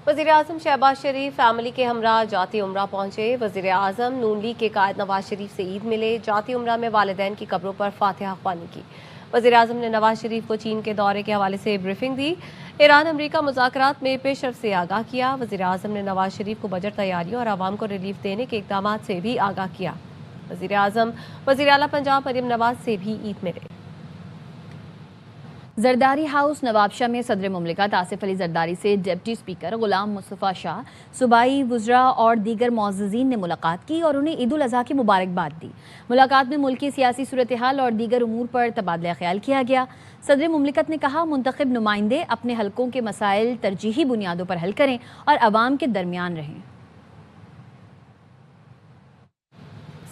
वज़ीर-ए-आज़म शहबाज शरीफ फैमिली के हमरा जाती उम्रा पहुंचे। वज़ीर-ए-आज़म नून लीग के कायद नवाज शरीफ से ईद मिले। जाती उम्रा में वालिदैन की कब्रों पर फातिहा ख्वानी की। वज़ीर-ए-आज़म ने नवाज शरीफ को चीन के दौरे के हवाले से ब्रीफिंग दी। ईरान अमरीका मुज़ाकरात में पेशरफ्त से आगाह किया। वज़ीर-ए-आज़म ने नवाज शरीफ को बजट तैयारियों और आवाम को रिलीफ देने के इक़दाम से भी आगाह किया। वज़ीर-ए-आज़म वज़ीर आला पंजाब मरियम नवाज से भी ईद मिले। जरदारी हाउस नवाबशाह में सदर मुमलिकत आसिफ अली जरदारी से डिप्टी स्पीकर गुलाम मुस्तफ़ा शाह, सूबाई वुज़रा और दीगर मुअज़्ज़िज़ीन ने मुलाकात की और उन्हें ईद उल अज़हा की मुबारकबाद दी। मुलाकात में मुल्की सियासी सूरत हाल और दीगर उमूर पर तबादला ख्याल किया गया। सदर मुमलिकत ने कहा, मुंतखब नुमाइंदे अपने हलकों के मसाइल तरजीही बुनियादों पर हल करें और अवाम के दरमियान रहें।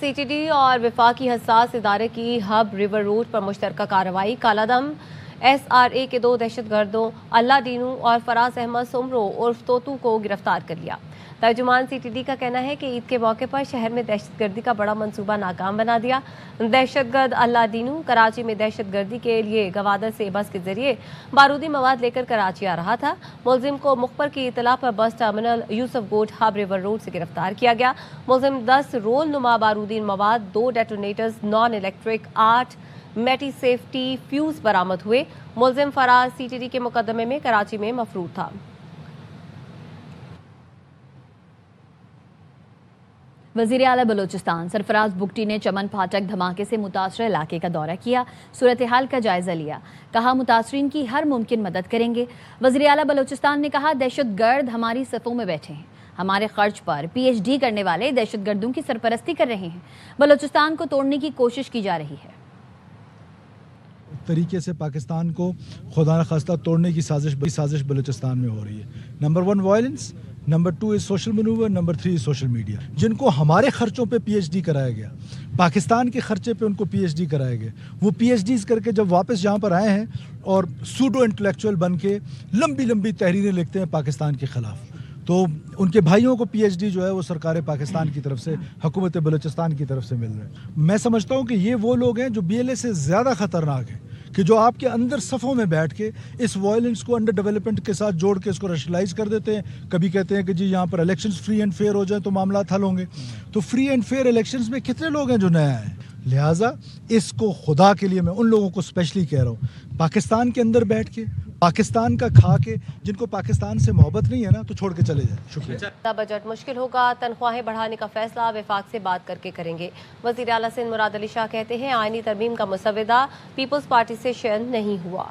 CTD और वफाकी हसास इदारे की हब रिवर रोड पर मुश्तरका कार्रवाई। कालादम SRA के 2 दहशतगर्दों अल्लाह दीनू और फराज अहमद सुमरो उर्फ तोतू को गिरफ्तार कर लिया। तर्जुमान CTD का कहना है कि ईद के मौके पर शहर में दहशतगर्दी का बड़ा मंसूबा नाकाम बना दिया। दहशतगर्द अल्लाह दीनू कराची में दहशतगर्दी के लिए गवादर से बस के जरिए बारूदी मवाद लेकर कराची आ रहा था। मुलजिम को मुखबर की इतला पर बस टर्मिनल यूसुफ गोट हब रिवर रोड से गिरफ्तार किया गया। मुलजिम 10 रोल नुमा बारूदी मवाद, 2 detonators, non electric, 8 metre safety fuse बरामद हुए। मुलजिम फराज CTD के मुकदमे में कराची में मफरूर था। वज़ीर आला बलोचिस्तान सरफराज बुगटी ने चमन फाटक धमाके से मुतासर इलाके का दौरा किया, सूरत हाल का जायजा लिया। कहा, मुतासरीन की हर मुमकिन मदद करेंगे। वज़ीर आला बलोचिस्तान ने कहा, दहशतगर्द हमारी सफ़ों में बैठे हैं। हमारे खर्च पर PhD करने वाले दहशतगर्दों की सरपरस्ती कर रहे हैं। बलोचिस्तान को तोड़ने की कोशिश की जा रही है। तरीके से पाकिस्तान को खुदा न खास्ता तोड़ने की साजिश बलूचिस्तान में हो रही है। Number 1 violence, number 2 is social manoeuvre, number 3 is social media. जिनको हमारे खर्चों पे PhD कराया गया, पाकिस्तान के खर्चे पे उनको PhD कराया गया, वो PhDs करके जब वापस यहाँ पर आए हैं और सूडो इंटेलेक्चुअल बन के लंबी लंबी तहरीरें लिखते हैं पाकिस्तान के ख़िलाफ़, तो उनके भाइयों को PhD जो है वो सरकार पाकिस्तान की तरफ से, हुकूमत बलूचिस्तान की तरफ से मिल रहे हैं। मैं समझता हूँ कि ये वो लोग हैं जो BLA से ज़्यादा ख़तरनाक हैं, कि जो आपके अंदर सफ़ों में बैठ के इस वायलेंस को अंडर डेवलपमेंट के साथ जोड़ के इसको रेशनलाइज कर देते हैं। कभी कहते हैं कि जी यहाँ पर इलेक्शंस फ्री एंड फेयर हो जाए तो मामला हल होंगे। तो फ्री एंड फेयर इलेक्शंस में कितने लोग हैं जो नया हैं? लिहाजा इसको खुदा के लिए मैं उन लोगों को स्पेशली कह रहा हूँ, पाकिस्तान के अंदर बैठ के पाकिस्तान का खा के, जिनको पाकिस्तान से मोहब्बत नहीं है ना, तो छोड़ के चले जाए। शुक्रिया। बजट मुश्किल होगा, तनख्वाहें बढ़ाने का फैसला वफाक से बात करके करेंगे। वज़ीर आला सिंध मुराद अली शाह कहते हैं, आईनी तरमीम का मुसव्वदा पीपल्स पार्टी से शेयर नहीं हुआ।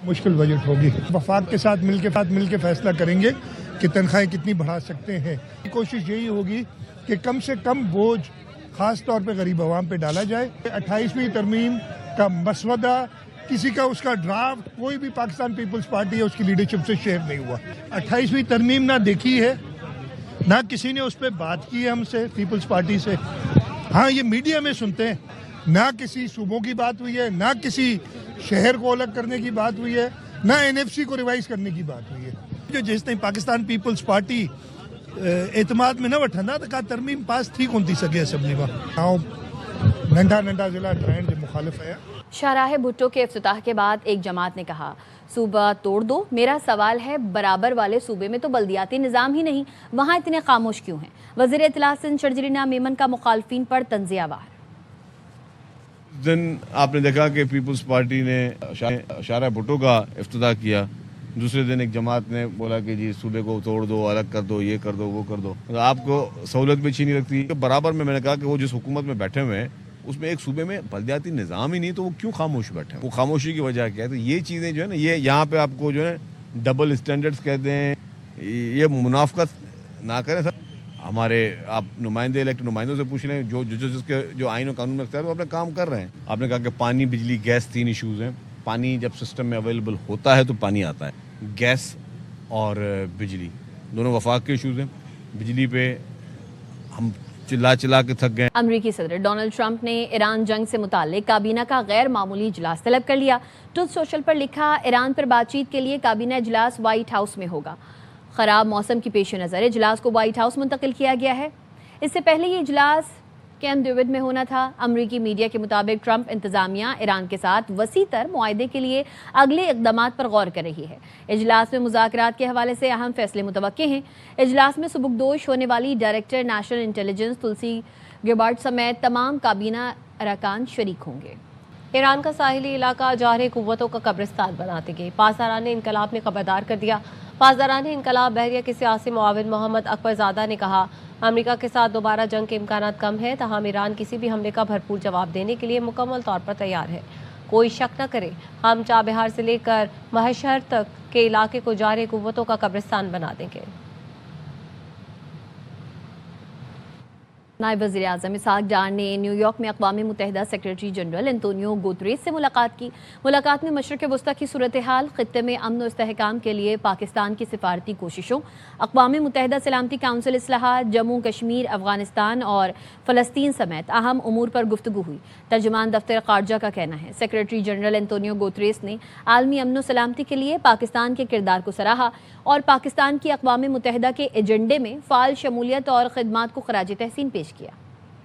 मुश्किल बजट होगी, वफाक के साथ मिल के फैसला करेंगे कि तनख्वाहें कितनी बढ़ा सकते हैं। कोशिश यही होगी कि कम से कम बोझ खास तौर पे गरीब आवाम पे डाला जाए। 28वीं तरमीम का मसवदा, किसी का उसका ड्राफ्ट कोई भी पाकिस्तान पीपल्स पार्टी है उसकी लीडरशिप से शेयर नहीं हुआ। 28वीं तरमीम ना देखी है, ना किसी ने उस पर बात की है हमसे पीपल्स पार्टी से। हाँ, ये मीडिया में सुनते हैं, ना किसी सूबों की बात हुई है, ना किसी शहर को अलग करने की बात हुई है, ना NFC को रिवाइज करने की बात हुई है। जिस टाइम पाकिस्तान पीपल्स पार्टी एतमाद में न वठंदा तो का तरमीम पास थी कोन थी सके असेंबली में। नंढा ज़िला ठाहिण जे मुखालिफ़ है। शाहराह भुट्टो के इफ्तिताह के बाद एक जमात ने कहा, सूबा तोड़ दो। मेरा सवाल है, बराबर वाले सूबे में तो बल्दियाती निज़ाम ही नहीं, वहाँ इतने खामोश क्यों हैं? वज़ीर इत्तला सिंध शर्जीना मेमन का मुखालफिन पर तंज़िया वार। दिन आपने देखा कि पीपल्स पार्टी ने शाहराह भुट्टो का इफ्तिताह किया, दूसरे दिन एक जमात ने बोला कि जी सूबे को तोड़ दो, अलग कर दो, ये कर दो, वो कर दो। आपको सहूलत भी छीनी रखती है। बराबर में मैंने कहा कि वो जिस हुकूमत में बैठे हुए हैं उसमें एक सूबे में बल्दियाती निज़ाम ही नहीं, तो वो क्यों खामोश बैठे हैं? वो खामोशी की वजह क्या है? तो ये चीज़ें जो है ना, ये यहाँ पे आपको जो है डबल स्टैंडर्ड्स कहते हैं, ये मुनाफकत ना करें सर। हमारे आप नुमाइंदों से पूछ लें, जो आइन और कानून में अख्तियार वो अपना काम कर रहे हैं। आपने कहा कि पानी, बिजली, गैस 3 इशूज़ हैं। पानी जब सिस्टम में अवेलेबल होता है तो पानी आता है, गैस और बिजली दोनों वफाक के इशूज़ हैं। बिजली पे हम चिल्ला के थक गए। अमरीकी सदर डोनाल्ड ट्रंप ने ईरान जंग से मुताल्लिक काबीना का गैर मामूली इजलास तलब कर लिया। ट्रुथ सोशल पर लिखा, ईरान पर बातचीत के लिए काबीना इजलास व्हाइट हाउस में होगा। खराब मौसम की पेश नज़र इजलास को व्हाइट हाउस मुंतकिल किया गया है। इससे पहले ये इजलास कैंप डेविड में होना था। अमरीकी मीडिया के मुताबिक ट्रंप इंतजामिया ईरान के साथ वसी तर मुआहदे के लिए अगले इक़दामात पर गौर कर रही है। इजलास में मुज़ाकरात के हवाले से अहम फैसले मुतवक्के हैं। इजलास में सुबुकदोश होने वाली डायरेक्टर नेशनल इंटेलिजेंस तुलसी गिबार्ड समेत तमाम काबीना अरकान शरीक होंगे। ईरान का साहिली इलाका जारह कुव्वतों का कब्रिस्तान बनाते गए। पासदारान इनकलाब ने खबरदार कर दिया। पासदारान इनकलाब बहरिया के सियासी मुआविन मोहम्मद अकबरजादा ने कहा, अमेरिका के साथ दोबारा जंग के इम्कान कम है, तहम ईरान किसी भी हमले का भरपूर जवाब देने के लिए मुकम्मल तौर पर तैयार है। कोई शक न करे, हम चाबहार से लेकर महशर तक के इलाके को जारह कुव्वतों का कब्रिस्तान बना देंगे। नायब वज़ीर आज़म इसहाक डार ने न्यूयॉर्क में अक़वाम मुत्तहिदा सेक्रेटरी जनरल एंटोनियो गुतरेस से मुलाकात की। मुलाकात में मशरक़ वस्ता की सूरत हाल, ख़ित्ते में अमन और इस्तेहकाम के लिए पाकिस्तान की सिफारती कोशिशों, अक़वाम मुत्तहिदा सलामती काउंसिल इस्लाहात, जम्मू कश्मीर, अफ़गानिस्तान और फ़लस्तीन समेत अहम उमूर पर गुफ्तगू हुई। तर्जुमान दफ्तर ख़ारजा का कहना है, सेक्रेटरी जनरल एंटोनियो गुतरेस ने आलमी अमन और सलामती के लिए पाकिस्तान के किरदार को सराहा और पाकिस्तान की अक़वाम मुत्तहिदा के एजेंडे में फ़ाल शमूलियत और ख़िदमात को ख़राज तहसीन पेश किया।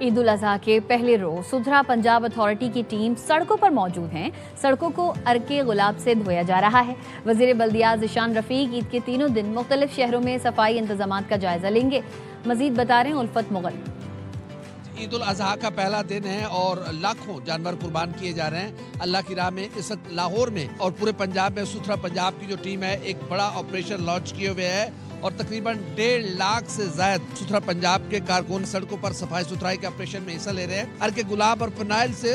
ईद उल अज़हा के पहले रोज़ सुधरा पंजाब अथॉरिटी की टीम सड़कों पर मौजूद हैं। सड़कों को अर्के गुलाब से धोया जा रहा है। वज़ीर बल्दियात ज़ीशान रफ़ीक ईद के तीनों दिन मुख्तलिफ शहरों में सफाई इंतजामात का जायज़ा लेंगे। मज़ीद बता रहे हैं उल्फत मुग़ल। ईद उल अज़हा का पहला दिन है और लाखों जानवर कुर्बान किए जा रहे हैं अल्लाह की राह में। इस वक्त लाहौर में और पूरे पंजाब में सुथरा पंजाब की जो टीम है एक बड़ा ऑपरेशन लॉन्च किए हुए है और तकरीबन 1.5 लाख से ज्यादा सुथरा पंजाब के कारकुन सड़कों पर सफाई सुथराई के ऑपरेशन में हिस्सा ले रहे हैं। अर्के गुलाब और फिनाइल से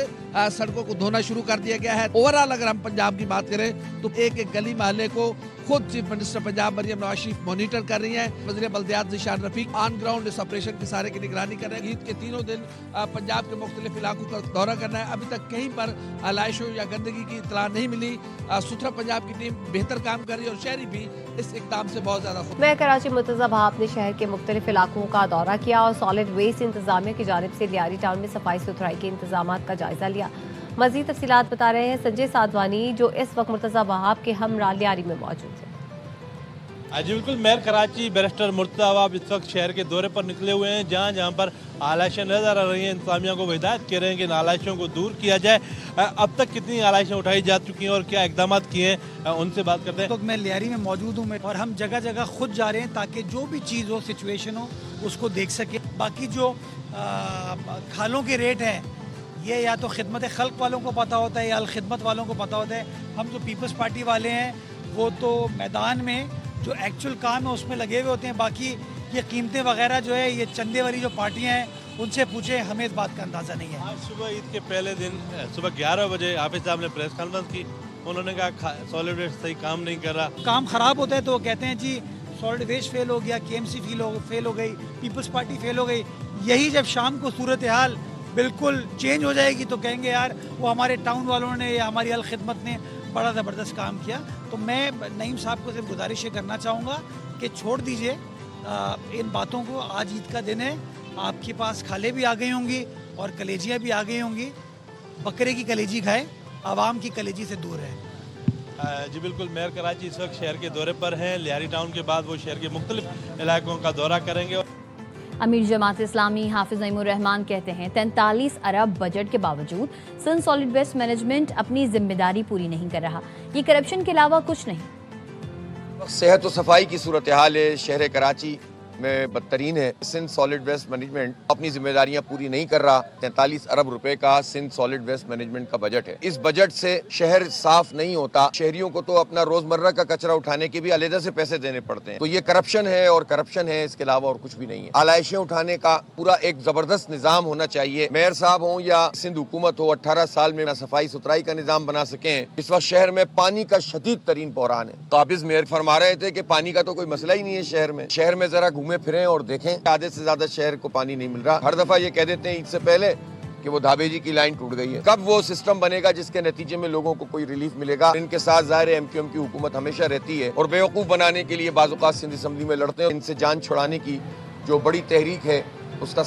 सड़कों को धोना शुरू कर दिया गया है। ओवरऑल अगर हम पंजाब की बात करें तो एक एक गली मोहल्ले को खुद chief minister Punjab Maryam Nawaz Sharif monitor कर रही हैं। वज़ीर बल्दियात ज़ीशान रफ़ीक ऑन ग्राउंड इस ऑपरेशन की सारे की निगरानी कर रहे हैं। ईद के तीनों दिन पंजाब के मुख्तलिफ इलाकों का दौरा करना है। अभी तक कहीं पर लाइशों या गंदगी की इतला नहीं मिली। सुथरा पंजाब की टीम बेहतर काम कर रही है और शहरी भी इस इक़दाम से बहुत ज्यादा खुश। मैं कराची मुर्तज़ा भाप ने शहर के मुख्तलिफ इलाकों का दौरा किया और सॉलिड वेस्ट इंतजामिया की जानिब से लियारी टाउन में सफाई सुथराई के इंतजामात का जायजा लिया। मज़ीद तफसीलात बता रहे हैं संजय साधवानी, जो इस वक्त मुर्तज़ा भाप के हमरा लियारी में मौजूद है। जी बिल्कुल, मेयर कराची बैरिस्टर मुर्तज़ा वहाब इस वक्त शहर के दौरे पर निकले हुए हैं, जहाँ जहाँ पर आलाइशें नज़र आ रही हैं। इंतजामिया को हिदायत कर रहे हैं कि इन आलाइशों को दूर किया जाए। अब तक कितनी आलाइशें उठाई जा चुकी हैं और क्या इकदाम किए हैं, उनसे बात करते हैं। तो मैं लियारी में मौजूद हूँ और हम जगह जगह खुद जा रहे हैं ताकि जो भी चीज़ हो, सिचुएशन हो, उसको देख सके। बाकी जो खालों के रेट हैं ये या तो खिदमत खल्क वालों को पता होता है या खिदमत वालों को पता होता है। हम जो पीपल्स पार्टी वाले हैं वो तो मैदान में जो एक्चुअल काम है उसमें लगे हुए होते हैं। बाकी ये कीमतें वगैरह जो है ये चंदे वाली जो पार्टियां हैं उनसे पूछे, हमें इस बात का अंदाज़ा नहीं है। आज सुबह ईद के पहले दिन सुबह 11 बजे हाफिज साहब ने प्रेस कॉन्फ्रेंस की। उन्होंने कहा सॉलिड वेस्ट सही काम नहीं कर रहा, काम ख़राब होता है तो वो कहते हैं जी सॉलिड वेस्ट फेल हो गया, KMC फेल हो गई, पीपल्स पार्टी फेल हो गई। यही जब शाम को सूरत हाल बिल्कुल चेंज हो जाएगी तो कहेंगे यार वो हमारे टाउन वालों ने या हमारी अल खिदमत ने बड़ा ज़बरदस्त काम किया। तो मैं नईम साहब को सिर्फ गुजारिश ये करना चाहूँगा कि छोड़ दीजिए इन बातों को। आज ईद का दिन है, आपके पास खाले भी आ गई होंगी और कलेजियाँ भी आ गई होंगी। बकरे की कलेजी खाए, आवाम की कलेजी से दूर है। जी बिल्कुल, मेयर कराची इस वक्त शहर के दौरे पर हैं। लियारी टाउन के बाद वो शहर के मुख्तलिफ इलाकों का दौरा करेंगे। अमीर जमात इस्लामी हाफिज नईमुर रहमान कहते हैं 43 अरब बजट के बावजूद सिंध सॉलिड वेस्ट मैनेजमेंट अपनी जिम्मेदारी पूरी नहीं कर रहा। ये करप्शन के अलावा कुछ नहीं। सेहत और सफाई की सूरत हाल है शहर कराची में बदतरीन है। सिंध सॉलिड वेस्ट मैनेजमेंट अपनी जिम्मेदारियां पूरी नहीं कर रहा। 43 अरब रुपए का सिंध सॉलिड वेस्ट मैनेजमेंट का बजट है। इस बजट से शहर साफ नहीं होता। शहरियों को तो अपना रोजमर्रा का कचरा उठाने के भी अलग से पैसे देने पड़ते हैं। तो ये करप्शन है और करप्शन है, इसके अलावा और कुछ भी नहीं है। आलाइशें उठाने का पूरा एक जबरदस्त निजाम होना चाहिए। मेयर साहब हो या सिंध हुकूमत हो, 18 साल में सफाई सुथराई का निजाम बना सके। इस वक्त शहर में पानी का शदीद तरीन बहरान है। काबिज मेयर फरमा रहे थे कि पानी का तो कोई मसला ही नहीं है शहर में जरा घूमे फिरें और देखें। आधे से ज्यादा शहर को पानी नहीं मिल रहा। हर दफा ये कह देते हैं ईद से पहले कि वो धाबेजी की लाइन टूट गई है। कब वो सिस्टम बनेगा जिसके नतीजे में लोगों को कोई रिलीफ मिलेगा? इनके साथ ज़ाहिर MQM की हुकूमत हमेशा रहती है और बेवकूफ बनाने के लिए बाज़ औक़ात सिंध असेंबली में लड़ते हैं। इनसे जान छुड़ाने की जो बड़ी तहरीक है उसका